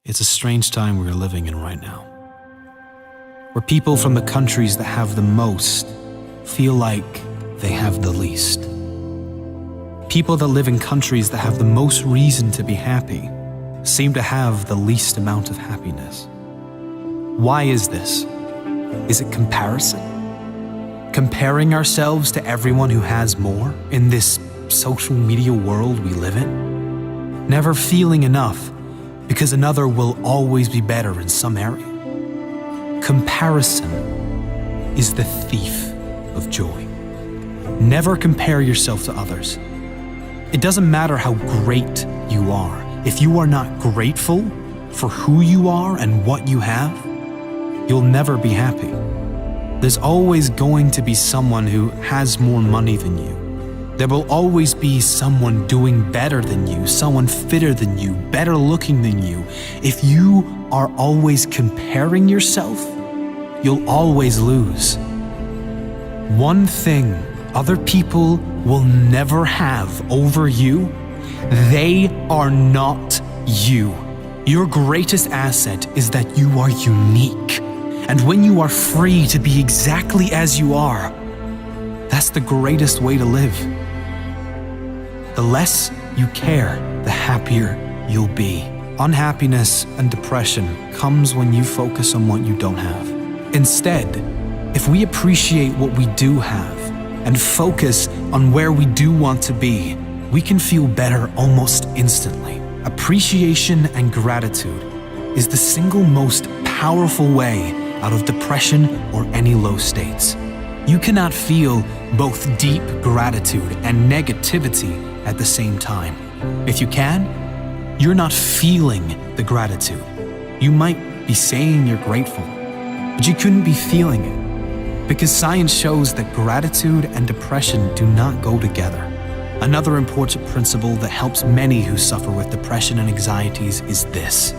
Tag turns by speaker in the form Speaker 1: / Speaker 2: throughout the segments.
Speaker 1: It's a strange time we are living in right now, where people from the countries that have the most feel like they have the least. People that live in countries that have the most reason to be happy seem to have the least amount of happiness. Why is this? Is it comparison? Comparing ourselves to everyone who has more in this social media world we live in? Never feeling enough because another will always be better in some area. Comparison is the thief of joy. Never compare yourself to others. It doesn't matter how great you are. If you are not grateful for who you are and what you have, you'll never be happy. There's always going to be someone who has more money than you. There will always be someone doing better than you, someone fitter than you, better looking than you. If you are always comparing yourself, you'll always lose. One thing other people will never have over you, they are not you. Your greatest asset is that you are unique. And when you are free to be exactly as you are, that's the greatest way to live. The less you care, the happier you'll be. Unhappiness and depression comes when you focus on what you don't have. Instead, if we appreciate what we do have and focus on where we do want to be, we can feel better almost instantly. Appreciation and gratitude is the single most powerful way out of depression or any low states. You cannot feel both deep gratitude and negativity at the same time. If you can, you're not feeling the gratitude. You might be saying you're grateful, but you couldn't be feeling it, because science shows that gratitude and depression do not go together. Another important principle that helps many who suffer with depression and anxieties is this: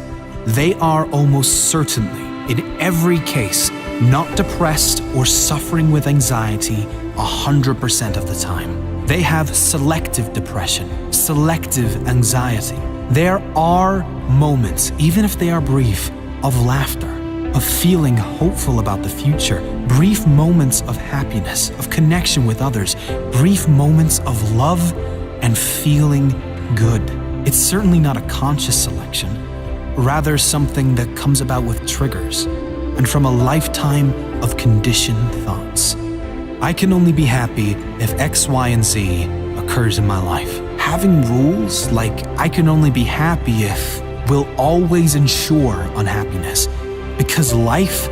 Speaker 1: they are almost certainly, in every case, not depressed or suffering with anxiety 100% of the time. They have selective depression, selective anxiety. There are moments, even if they are brief, of laughter, of feeling hopeful about the future, brief moments of happiness, of connection with others, brief moments of love and feeling good. It's certainly not a conscious selection, rather something that comes about with triggers and from a lifetime of conditioned thoughts. I can only be happy if X, Y, and Z occurs in my life. Having rules like I can only be happy if will always ensure unhappiness, because life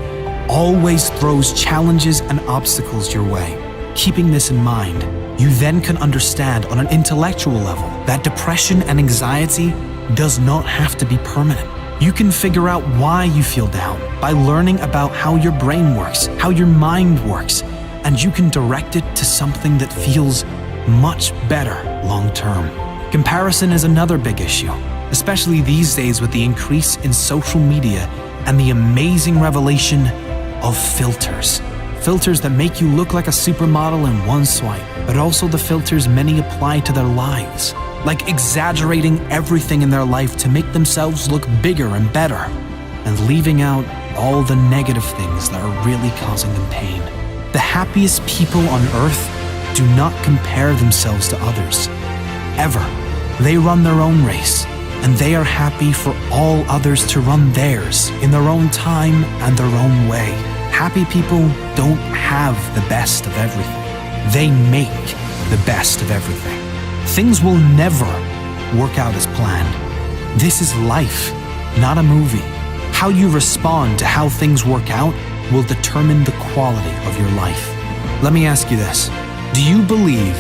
Speaker 1: always throws challenges and obstacles your way. Keeping this in mind, you then can understand on an intellectual level that depression and anxiety does not have to be permanent. You can figure out why you feel down by learning about how your brain works, how your mind works, and you can direct it to something that feels much better long-term. Comparison is another big issue, especially these days with the increase in social media and the amazing revelation of filters. Filters that make you look like a supermodel in one swipe, but also the filters many apply to their lives, like exaggerating everything in their life to make themselves look bigger and better, and leaving out all the negative things that are really causing them pain. The happiest people on earth do not compare themselves to others, ever. They run their own race, and they are happy for all others to run theirs in their own time and their own way. Happy people don't have the best of everything. They make the best of everything. Things will never work out as planned. This is life, not a movie. How you respond to how things work out will determine the quality of your life. Let me ask you this. Do you believe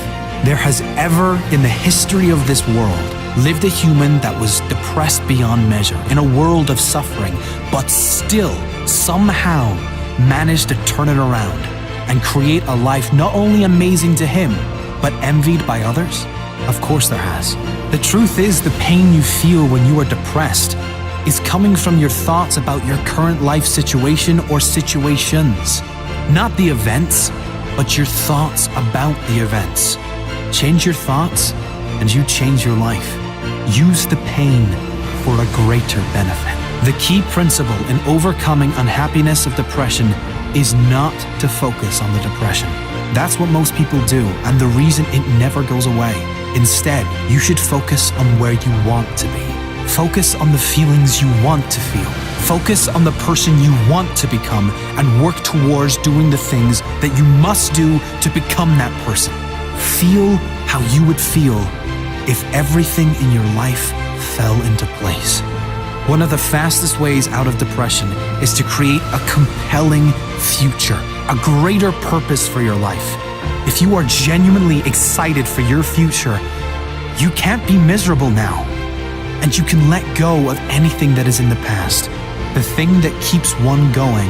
Speaker 1: there has ever in the history of this world lived a human that was depressed beyond measure in a world of suffering, but still somehow managed to turn it around and create a life not only amazing to him, but envied by others? Of course there has. The truth is, the pain you feel when you are depressed is coming from your thoughts about your current life situation or situations. Not the events, but your thoughts about the events. Change your thoughts and you change your life. Use the pain for a greater benefit. The key principle in overcoming unhappiness of depression is not to focus on the depression. That's what most people do, and the reason it never goes away. Instead, you should focus on where you want to be. Focus on the feelings you want to feel. Focus on the person you want to become and work towards doing the things that you must do to become that person. Feel how you would feel if everything in your life fell into place. One of the fastest ways out of depression is to create a compelling future, a greater purpose for your life. If you are genuinely excited for your future, you can't be miserable now. And you can let go of anything that is in the past. The thing that keeps one going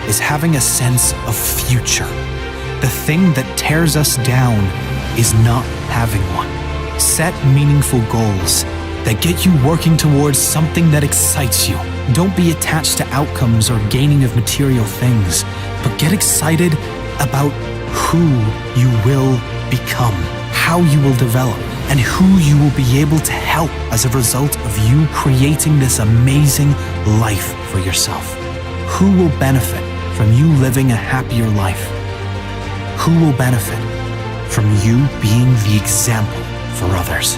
Speaker 1: is having a sense of future. The thing that tears us down is not having one. Set meaningful goals that get you working towards something that excites you. Don't be attached to outcomes or gaining of material things, but get excited about who you will become, how you will develop, and who you will be able to help as a result of you creating this amazing life for yourself. Who will benefit from you living a happier life? Who will benefit from you being the example for others?